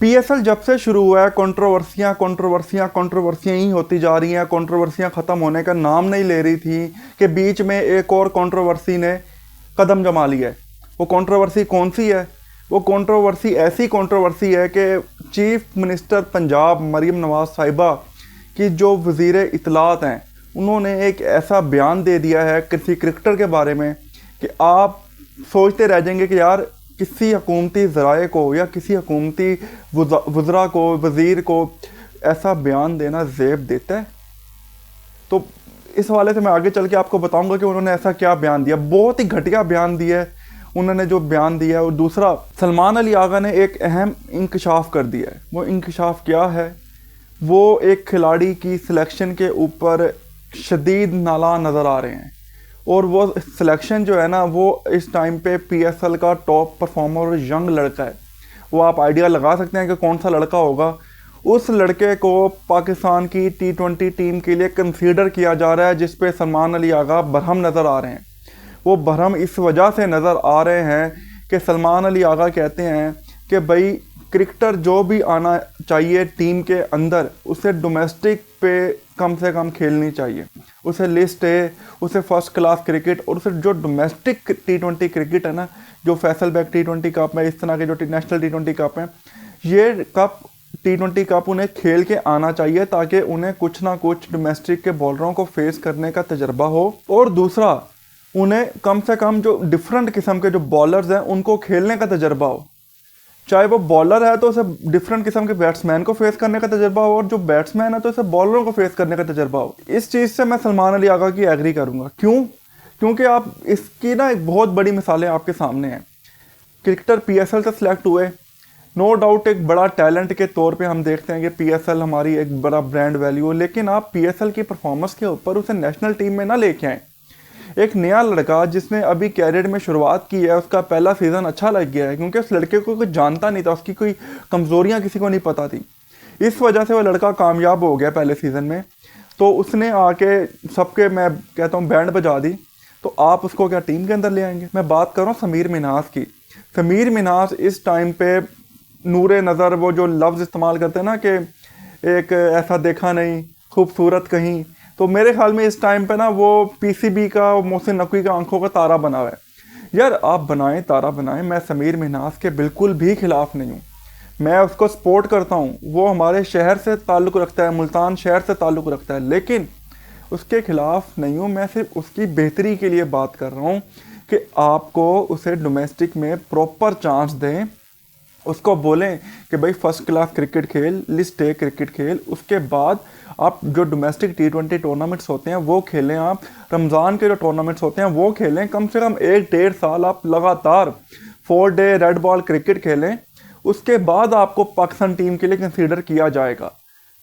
PSL जब से शुरू हुआ है कंट्रोवर्सियां ही होती जा रही हैं। कंट्रोवर्सियां ख़त्म होने का नाम नहीं ले रही थी कि बीच में एक और कंट्रोवर्सी ने कदम जमा लिया है। वो कंट्रोवर्सी कौन सी है? वो कंट्रोवर्सी ऐसी कंट्रोवर्सी है कि चीफ मिनिस्टर पंजाब मरीम नवाज साहिबा की जो वज़ीर इत्तलात हैं, उन्होंने एक ऐसा बयान दे दिया है किसी क्रिकेटर के बारे में कि आप सोचते रह जाएंगे कि यार किसी हुकूमती ज़राए को या किसी हुकूमती वज़रा को, वज़ीर को ऐसा बयान देना ज़ेब देता है। तो इस हवाले से मैं आगे चल के आपको बताऊंगा कि उन्होंने ऐसा क्या बयान दिया। बहुत ही घटिया बयान दिया है उन्होंने जो बयान दिया है। और दूसरा, सलमान अली आगा ने एक अहम इंकशाफ कर दिया है। वो इंकशाफ क्या है? वो एक खिलाड़ी की सिलेक्शन के ऊपर शदीद नाला नज़र आ रहे हैं और वो सिलेक्शन जो है ना, वो इस टाइम पे पीएसएल का टॉप परफॉर्मर और यंग लड़का है। वो आप आइडिया लगा सकते हैं कि कौन सा लड़का होगा। उस लड़के को पाकिस्तान की T20 टीम के लिए कंसीडर किया जा रहा है, जिस पे सलमान अली आगा बरहम नज़र आ रहे हैं। वो बरहम इस वजह से नज़र आ रहे हैं कि सलमान अली आगा कहते हैं कि भाई क्रिकेटर जो भी आना चाहिए टीम के अंदर, उसे डोमेस्टिक पे कम से कम खेलनी चाहिए। उसे लिस्ट है, उसे फर्स्ट क्लास क्रिकेट और उसे जो डोमेस्टिक T20 क्रिकेट है ना, जो फैसल बैग T20 कप है, इस तरह के जो नेशनल T20 कप हैं, ये कप T20 कप उन्हें खेल के आना चाहिए ताकि उन्हें कुछ ना कुछ डोमेस्टिक के बॉलरों को फेस करने का तजर्बा हो। और दूसरा, उन्हें कम से कम जो डिफरेंट किस्म के जो बॉलर्स हैं उनको खेलने का तजर्बा हो। चाहे वो बॉलर है तो उसे डिफरेंट किस्म के बैट्समैन को फेस करने का तजर्बा हो, और जो बैट्समैन है तो उसे बॉलरों को फेस करने का तजर्बा हो। इस चीज़ से मैं सलमान अली आगा की एग्री करूंगा। क्यों? क्योंकि आप इसकी ना एक बहुत बड़ी मिसालें आपके सामने हैं। क्रिकेटर पीएसएल से सिलेक्ट हुए, नो डाउट एक बड़ा टैलेंट के तौर पे हम देखते हैं कि पीएसएल हमारी एक बड़ा ब्रांड वैल्यू है, लेकिन आप पीएसएल की परफॉर्मेंस के ऊपर उसे नेशनल टीम में ना लेके आए। एक नया लड़का जिसने अभी कैरियर में शुरुआत की है, उसका पहला सीज़न अच्छा लग गया है क्योंकि उस लड़के को कोई जानता नहीं था, उसकी कोई कमज़ोरियां किसी को नहीं पता थी। इस वजह से वो लड़का कामयाब हो गया पहले सीज़न में। तो उसने आके सबके, मैं कहता हूँ, बैंड बजा दी। तो आप उसको क्या टीम के अंदर ले आएंगे? मैं बात कर रहा हूँ समीर मिन्हास की। समीर मिन्हास इस टाइम पे नूरे नज़र, वो जो लफ्ज़ इस्तेमाल करते हैं ना कि एक ऐसा देखा नहीं खूबसूरत कहीं, तो मेरे ख्याल में इस टाइम पे ना वो पीसीबी का, मोहसिन नकवी का आंखों का तारा बना हुआ है। यार आप बनाएं, तारा बनाएं, मैं समीर मिन्हास के बिल्कुल भी खिलाफ नहीं हूँ, मैं उसको सपोर्ट करता हूँ। वो हमारे शहर से ताल्लुक़ रखता है, मुल्तान शहर से ताल्लुक़ रखता है, लेकिन उसके खिलाफ नहीं हूँ। मैं सिर्फ उसकी बेहतरी के लिए बात कर रहा हूँ कि आपको उसे डोमेस्टिक में प्रॉपर चांस दें। उसको बोलें कि भाई फर्स्ट क्लास क्रिकेट खेल, लिस्ट ए क्रिकेट खेल, उसके बाद आप जो डोमेस्टिक T20 टूर्नामेंट्स होते हैं वो खेलें, आप रमज़ान के जो टूर्नामेंट्स होते हैं वो खेलें। कम से कम 1-1.5 साल आप लगातार 4 डे रेड बॉल क्रिकेट खेलें, उसके बाद आपको पाकिस्तान टीम के लिए कंसीडर किया जाएगा।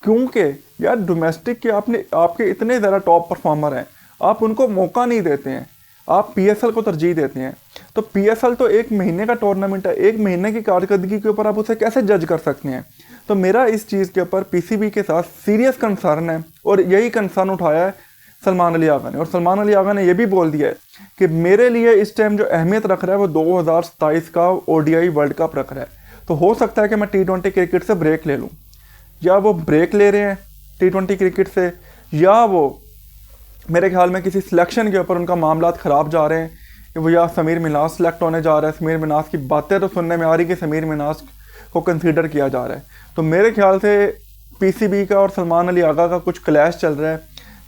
क्योंकि यार डोमेस्टिक के आपके इतने ज़्यादा टॉप परफॉर्मर हैं, आप उनको मौका नहीं देते हैं, आप पीएसएल को तरजीह देते हैं। तो पीएसएल तो 1 महीने का टूर्नामेंट है, 1 महीने की कारकर्दगी के ऊपर आप उसे कैसे जज कर सकते हैं? तो मेरा इस चीज़ के ऊपर पीसीबी के साथ सीरियस कंसर्न है, और यही कंसर्न उठाया है सलमान अली आगा ने। और सलमान अली आगा ने यह भी बोल दिया है कि मेरे लिए इस टाइम जो अहमियत रख रहा है वो 2027 का ODI वर्ल्ड कप रख रहा है। तो हो सकता है कि मैं T20 क्रिकेट से ब्रेक ले लूँ, या वो ब्रेक ले रहे हैं T20 क्रिकेट से, या वो मेरे ख्याल में किसी सिलेक्शन के ऊपर उनका मामलात ख़राब जा रहे हैं कि वो या समीर मिन्हास सेलेक्ट होने जा रहा है। समीर मिन्हास की बातें तो सुनने में आ रही कि समीर मिन्हास को कंसीडर किया जा रहा है। तो मेरे ख्याल से पीसीबी का और सलमान अली आगा का कुछ क्लैश चल रहा है,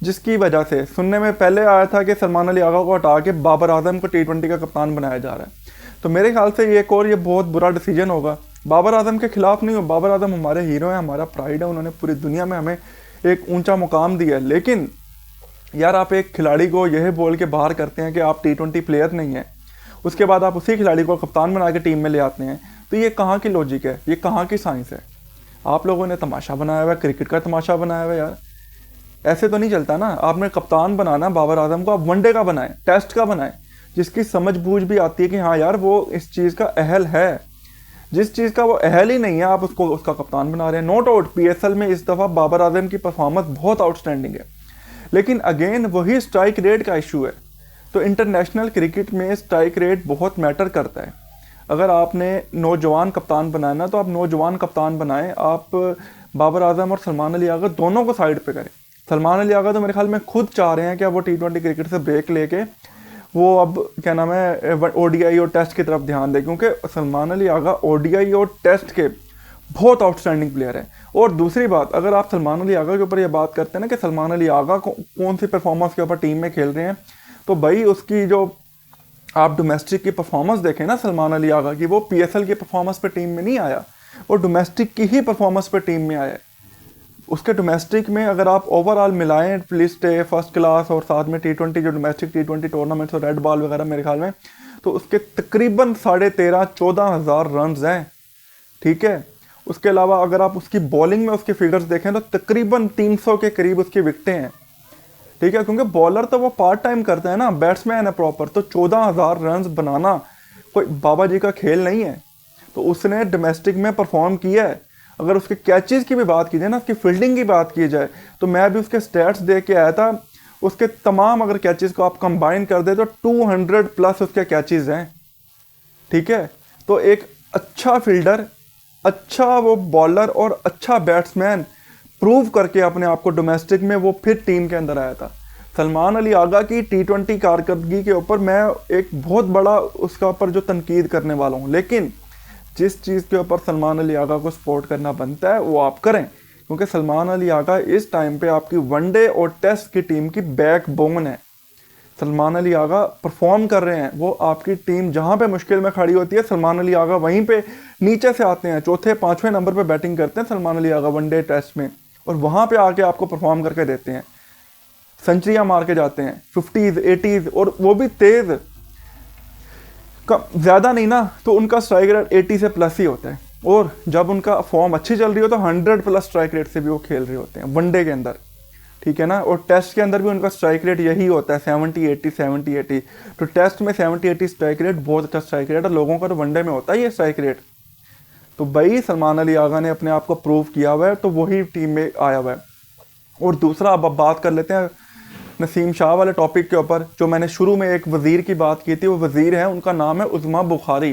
जिसकी वजह से सुनने में पहले आया था कि सलमान अली आगा को हटा के बाबर आजम को T20 का कप्तान बनाया जा रहा है। तो मेरे ख्याल से ये बहुत बुरा डिसीजन होगा। बाबर आजम के खिलाफ नहीं हो, बाबर आजम हमारे हीरो हैं, हमारा प्राइड है, उन्होंने पूरी दुनिया में हमें एक ऊंचा मुकाम दिया है। लेकिन यार आप एक खिलाड़ी को यह बोल के बाहर करते हैं कि आप T20 प्लेयर नहीं हैं, उसके बाद आप उसी खिलाड़ी को कप्तान बना के टीम में ले आते हैं। तो ये कहाँ की लॉजिक है, ये कहाँ की साइंस है? आप लोगों ने तमाशा बनाया हुआ है, क्रिकेट का तमाशा बनाया हुआ है। यार ऐसे तो नहीं चलता ना। आपने कप्तान बनाना बाबर आजम को, आप वनडे का बनाएं, टेस्ट का बनाएं, जिसकी समझ बूझ भी आती है कि हाँ यार वो इस चीज़ का अहल है। जिस चीज़ का वो अहल ही नहीं है आप उसको उसका कप्तान बना रहे हैं। नो डाउट पीएसएल में इस दफ़ा बाबर आजम की परफॉर्मेंस बहुत आउटस्टैंडिंग है, लेकिन अगेन वही स्ट्राइक रेट का इशू है। तो इंटरनेशनल क्रिकेट में स्ट्राइक रेट बहुत मैटर करता है। اگر آپ نے نوجوان کپتان بنانا تو آپ نوجوان کپتان بنائیں. آپ بابر اعظم اور سلمان علی آغا دونوں کو سائڈ پہ کریں. سلمان علی آغا تو میرے خیال میں خود چاہ رہے ہیں کہ اب وہ T20 کرکٹ سے بریک لے کے وہ اب کیا نام ہے او ڈی آئی اور ٹیسٹ کی طرف دھیان دے, کیونکہ سلمان علی آغا او ڈی آئی اور ٹیسٹ کے بہت آؤٹ اسٹینڈنگ پلیئر ہیں. اور دوسری بات, اگر آپ سلمان علی آغا کے اوپر یہ بات کرتے ہیں نا کہ سلمان علی آغا کون سی پرفارمنس کے اوپر ٹیم میں کھیل رہے ہیں, تو بھائی اس کی جو آپ ڈومیسٹک کی پرفارمنس دیکھیں نا سلمان علی آغا کی, وہ پی ایس ایل کی پرفارمنس پہ ٹیم میں نہیں آیا, وہ ڈومیسٹک کی ہی پرفارمنس پہ ٹیم میں آیا ہے. اس کے ڈومیسٹک میں اگر آپ اوور آل ملائیں لسٹ ہے فرسٹ کلاس اور ساتھ میں T20 جو ڈومیسٹک T20 ٹورنامنٹس اور ریڈ بال وغیرہ میرے خیال میں, تو اس کے تقریباً 13,500-14,000 رنز ہیں. ٹھیک ہے, اس کے علاوہ اگر آپ اس کی بولنگ میں اس کے فگرز دیکھیں تو تقریباً 300 کے قریب اس کی وکٹیں ہیں. ٹھیک ہے, کیونکہ بالر تو وہ پارٹ ٹائم کرتے ہیں نا, بیٹس مین ہے پراپر, تو 14,000 رنز بنانا کوئی بابا جی کا کھیل نہیں ہے. تو اس نے ڈومیسٹک میں پرفارم کیا ہے. اگر اس کے کیچز کی بھی بات کی جائے نا, اس کی فیلڈنگ کی بات کی جائے, تو میں بھی اس کے سٹیٹس دیکھ کے آیا تھا, اس کے تمام اگر کیچز کو آپ کمبائن کر دیں تو 200+ اس کے کیچز ہیں. ٹھیک ہے, تو ایک اچھا فیلڈر, اچھا وہ بالر اور اچھا بیٹسمین پروو کر کے اپنے آپ کو ڈومیسٹک میں وہ پھر ٹیم کے اندر آیا تھا. سلمان علی آغا کی T20 کارکردگی کے اوپر میں ایک بہت بڑا اس کا اوپر جو تنقید کرنے والا ہوں, لیکن جس چیز کے اوپر سلمان علی آغا کو سپورٹ کرنا بنتا ہے وہ آپ کریں, کیونکہ سلمان علی آغا اس ٹائم پہ آپ کی ون ڈے اور ٹیسٹ کی ٹیم کی بیک بون ہے. سلمان علی آغا پرفارم کر رہے ہیں, وہ آپ کی ٹیم جہاں پہ مشکل میں کھڑی ہوتی ہے سلمان علی آغا وہیں پہ نیچے سے آتے ہیں, چوتھے پانچویں نمبر پہ بیٹنگ کرتے ہیں سلمان علی آغا ون ڈے ٹیسٹ میں, اور وہاں پہ آ کے آپ کو پرفارم کر کے دیتے ہیں, سنچریاں مار کے جاتے ہیں 50s 80s, اور وہ بھی تیز, زیادہ نہیں نا, تو ان کا اسٹرائک ریٹ 80 سے پلس ہی ہوتا ہے, اور جب ان کا فارم اچھی چل رہی ہو تو 100+ اسٹرائک ریٹ سے بھی وہ کھیل رہے ہوتے ہیں ون ڈے کے اندر. ٹھیک ہے نا, اور ٹیسٹ کے اندر بھی ان کا اسٹرائک ریٹ یہی ہوتا ہے 70-80. تو ٹیسٹ میں 70-80 اسٹرائک ریٹ بہت اچھا اسٹرائک ریٹ ہے, لوگوں کا تو ون ڈے میں ہوتا ہے یہ اسٹرائک ریٹ. تو بھائی سلمان علی آغا نے اپنے آپ کو پروو کیا ہوا ہے, تو وہی ٹیم میں آیا ہوا ہے. اور دوسرا اب بات کر لیتے ہیں نسیم شاہ والے ٹاپک کے اوپر. جو میں نے شروع میں ایک وزیر کی بات کی تھی, وہ وزیر ہیں, ان کا نام ہے عظمیٰ بخاری.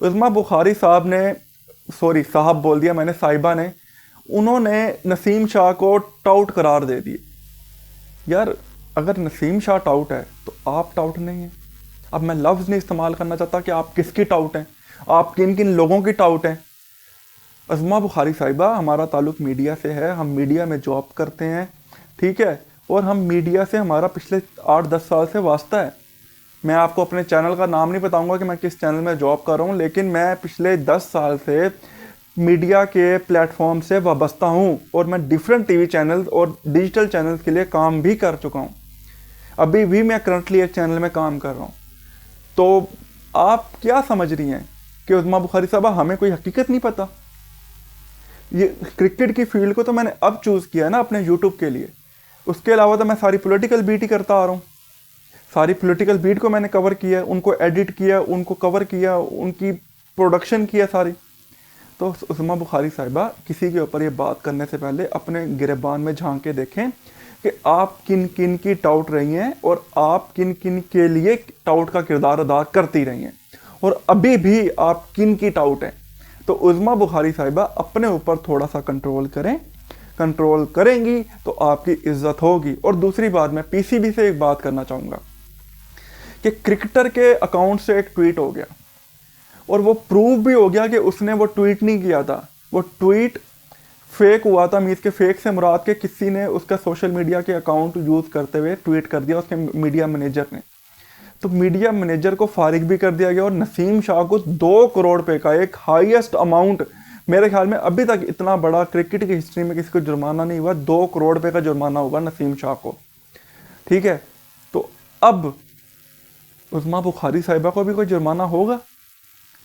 عظمیٰ بخاری صاحب نے, سوری صاحب بول دیا میں نے, صاحبہ نے, انہوں نے نسیم شاہ کو ٹاؤٹ قرار دے دیے. یار اگر نسیم شاہ ٹاؤٹ ہے تو آپ ٹاؤٹ نہیں ہیں. اب میں لفظ نہیں استعمال کرنا چاہتا کہ آپ کس کی ٹاؤٹ ہیں, آپ کن کن لوگوں کی ٹاؤٹ ہیں. عظمیٰ بخاری صاحبہ, ہمارا تعلق میڈیا سے ہے, ہم میڈیا میں جاب کرتے ہیں. ٹھیک ہے, اور ہم میڈیا سے ہمارا پچھلے 8-10 سال سے واسطہ ہے. میں آپ کو اپنے چینل کا نام نہیں بتاؤں گا کہ میں کس چینل میں جاب کر رہا ہوں, لیکن میں پچھلے 10 سال سے میڈیا کے پلیٹ فارم سے وابستہ ہوں, اور میں ڈیفرنٹ ٹی وی چینلز اور ڈیجیٹل چینلز کے لیے کام بھی کر چکا ہوں. ابھی بھی میں کرنٹلی ایک چینل میں کام کر رہا ہوں. تو آپ کیا سمجھ رہی ہیں کہ عظمیٰ بخاری صاحبہ ہمیں کوئی حقیقت نہیں پتہ؟ یہ کرکٹ کی فیلڈ کو تو میں نے اب چوز کیا ہے نا اپنے یوٹیوب کے لیے. اس کے علاوہ تو میں ساری پولیٹیکل بیٹ ہی کرتا آ رہا ہوں. ساری پولیٹیکل بیٹ کو میں نے کور کیا, ان کو ایڈٹ کیا, ان کو کور کیا, ان کی پروڈکشن کیا ساری. تو عظمیٰ بخاری صاحبہ, کسی کے اوپر یہ بات کرنے سے پہلے اپنے گریبان میں جھانک کے دیکھیں کہ آپ کن کن کی ٹاؤٹ رہی ہیں, اور آپ کن کن کے لیے ٹاؤٹ کا کردار ادا کرتی رہی ہیں, اور ابھی بھی آپ کن کی ٹاؤٹ ہیں. تو عظمیٰ بخاری صاحبہ اپنے اوپر تھوڑا سا کنٹرول کریں. کنٹرول کریں گی تو آپ کی عزت ہوگی. اور دوسری بات, میں پی سی بی سے ایک بات کرنا چاہوں گا کہ کرکٹر کے اکاؤنٹ سے ایک ٹویٹ ہو گیا, اور وہ پروو بھی ہو گیا کہ اس نے وہ ٹویٹ نہیں کیا تھا, وہ ٹویٹ فیک ہوا تھا. مینس کے فیک سے مراد کے کسی نے اس کا سوشل میڈیا کے اکاؤنٹ یوز کرتے ہوئے ٹویٹ کر دیا, اس کے میڈیا مینیجر نے. تو میڈیا مینیجر کو فارغ بھی کر دیا گیا, اور نسیم شاہ کو 2 کروڑ روپے کا ایک ہائیسٹ اماؤنٹ, میرے خیال میں ابھی تک اتنا بڑا کرکٹ کی ہسٹری میں کسی کو جرمانہ نہیں ہوا, 2 کروڑ روپے کا جرمانہ ہوگا نسیم شاہ کو. ٹھیک ہے, تو اب عظمیٰ بخاری صاحبہ کو بھی کوئی جرمانہ ہوگا,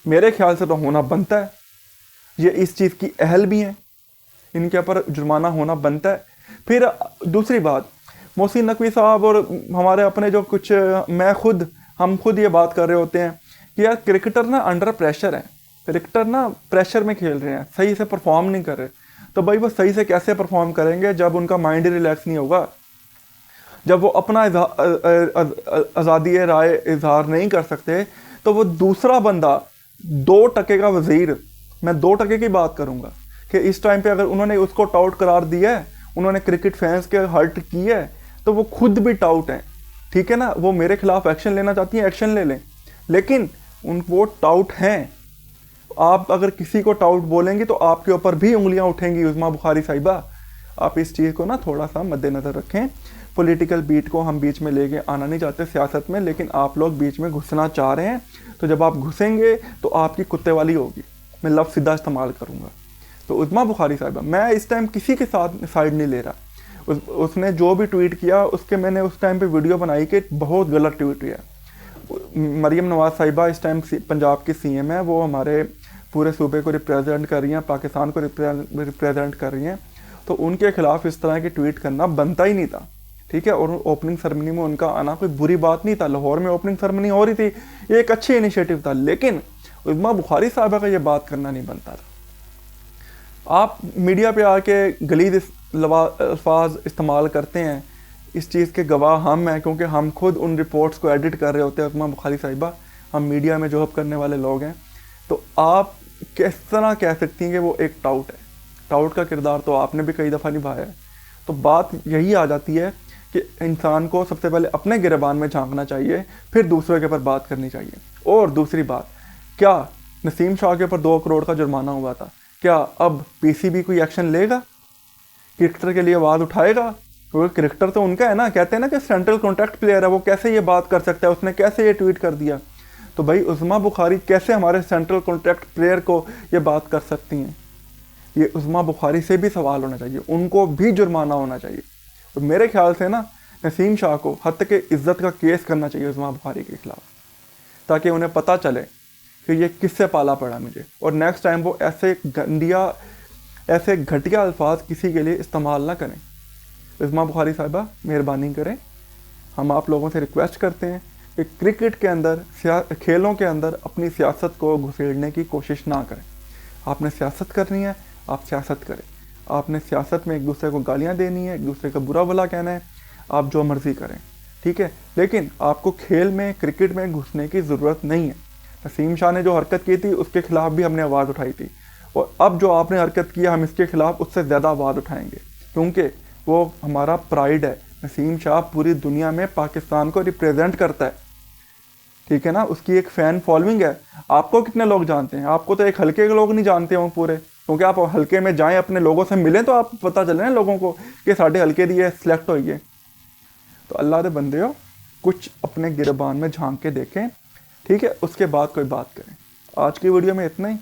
میرے خیال سے تو ہونا بنتا ہے. یہ اس چیز کی اہل بھی ہیں, ان کے اوپر جرمانہ ہونا بنتا ہے. پھر دوسری بات, محسن نقوی صاحب اور ہمارے اپنے جو کچھ ہم خود یہ بات کر رہے ہوتے ہیں کہ یار کرکٹر نا انڈر پریشر ہیں, کرکٹر نا پریشر میں کھیل رہے ہیں, صحیح سے پرفارم نہیں کر رہے. تو بھائی وہ صحیح سے کیسے پرفارم کریں گے جب ان کا مائنڈ ریلیکس نہیں ہوگا, جب وہ اپنا آزادی رائے اظہار نہیں کر سکتے, تو وہ دوسرا بندہ 2% का वजीर, मैं 2% की बात करूंगा कि इस टाइम पे अगर उन्होंने उसको टाउट करार दिया है, उन्होंने क्रिकेट फैंस के हर्ट किया है, तो वो खुद भी टाउट हैं, ठीक है ना। वो मेरे खिलाफ एक्शन लेना चाहती हैं, एक्शन ले लें, लेकिन वो टाउट हैं। आप अगर किसी को टाउट बोलेंगी तो आपके ऊपर भी उंगलियां उठेंगी उज़मा बुखारी साहिबा। आप इस चीज़ को ना थोड़ा सा मद्देनज़र रखें। पॉलिटिकल बीट को हम बीच में लेके आना नहीं चाहते सियासत में, लेकिन आप लोग बीच में घुसना चाह रहे हैं, तो जब आप घुसेंगे तो आपकी कुत्ते वाली होगी। मैं लफ्ज़ सीधा इस्तेमाल करूँगा। तो उज़मा बुखारी साहिबा, मैं इस टाइम किसी के साथ साइड नहीं ले रहा। उसने जो भी ट्वीट किया उसके मैंने उस टाइम पे वीडियो बनाई कि बहुत गलत ट्वीट किया। मरीम नवाज़ साहिबा इस टाइम पंजाब की सीएम है, वो हमारे पूरे सूबे को रिप्रेजेंट कर रही हैं, पाकिस्तान को रिप्रेजेंट कर रही हैं, तो उनके खिलाफ इस तरह की ट्वीट करना बनता ही नहीं था, ठीक है। और ओपनिंग सेरेमनी में उनका आना कोई बुरी बात नहीं था। लाहौर में ओपनिंग सेरेमनी हो रही थी, ये एक अच्छी इनिशिएटिव था, लेकिन उज़मा बुखारी साहिबा का ये बात करना नहीं बनता था। आप मीडिया पे आके गलीद अल्फाज इस्तेमाल करते हैं, इस चीज़ के गवाह हम हैं, क्योंकि हम खुद उन रिपोर्ट्स को एडिट कर रहे होते हैं। उज़मा बुखारी साहिबा, हम मीडिया में जॉब करने वाले लोग हैं, तो आप किस तरह कह सकती हैं कि वो एक टाउट है। टाउट का किरदार तो आपने भी कई दफ़ा निभाया है। तो बात यही आ जाती है कि इंसान को सबसे पहले अपने गिरबान में झांकना चाहिए, फिर दूसरे के ऊपर बात करनी चाहिए। और दूसरी बात, क्या नसीम शाह के ऊपर 2 करोड़ का जुर्माना हुआ था, क्या अब पीसीबी कोई एक्शन लेगा, क्रिकेटर के लिए आवाज़ उठाएगा? क्योंकि क्रिकेटर तो उनका है ना, कहते हैं ना कि सेंट्रल कॉन्ट्रैक्ट प्लेयर है, वो कैसे ये बात कर सकता है, उसने कैसे ये ट्वीट कर दिया। तो भाई उज़मा बुखारी कैसे हमारे सेंट्रल कॉन्ट्रैक्ट प्लेयर को ये बात कर सकती हैं? ये उज़मा बुखारी से भी सवाल होना चाहिए, उनको भी जुर्माना होना चाहिए। तो मेरे ख्याल से ना नसीम शाह को हद के इज़्ज़त का केस करना चाहिए उज़मा बुखारी के खिलाफ, ताकि उन्हें पता चले कि ये किससे पाला पड़ा मुझे, और नेक्स्ट टाइम वो ऐसे घटिया अल्फाज किसी के लिए इस्तेमाल ना करें। उज़मा बुखारी साहिबा, मेहरबानी करें, हम आप लोगों से रिक्वेस्ट करते हैं कि क्रिकेट के अंदर, खेलों के अंदर अपनी सियासत को घुसेड़ने की कोशिश ना करें। आपने सियासत करनी है, आप सियासत करें। आपने सियासत में एक दूसरे को गालियां देनी है, एक दूसरे का बुरा भला कहना है, आप जो मर्ज़ी करें, ठीक है, लेकिन आपको खेल में, क्रिकेट में घुसने की ज़रूरत नहीं है। नसीम शाह ने जो हरकत की थी उसके खिलाफ भी हमने आवाज़ उठाई थी, और अब जो आपने हरकत किया हम इसके खिलाफ उससे ज़्यादा आवाज़ उठाएंगे, क्योंकि वो हमारा प्राइड है। नसीम शाह पूरी दुनिया में पाकिस्तान को रिप्रेजेंट करता है, ठीक है ना, उसकी एक फ़ैन फॉलोइंग है। आपको कितने लोग जानते हैं? आपको तो एक हल्के के लोग नहीं जानते हों पूरे, क्योंकि आप हल्के में जाएं, अपने लोगों से मिलें, तो आप पता चले ना लोगों को कि साढ़े हल्के दिए सिलेक्ट होइए। तो अल्लाह दे बंदे हो, कुछ अपने गिरबान में झांक के देखें, ठीक है, उसके बाद कोई बात करें। आज की वीडियो में इतना ही,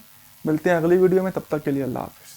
मिलते हैं अगली वीडियो में, तब तक के लिए अल्लाह हाफ़िज़।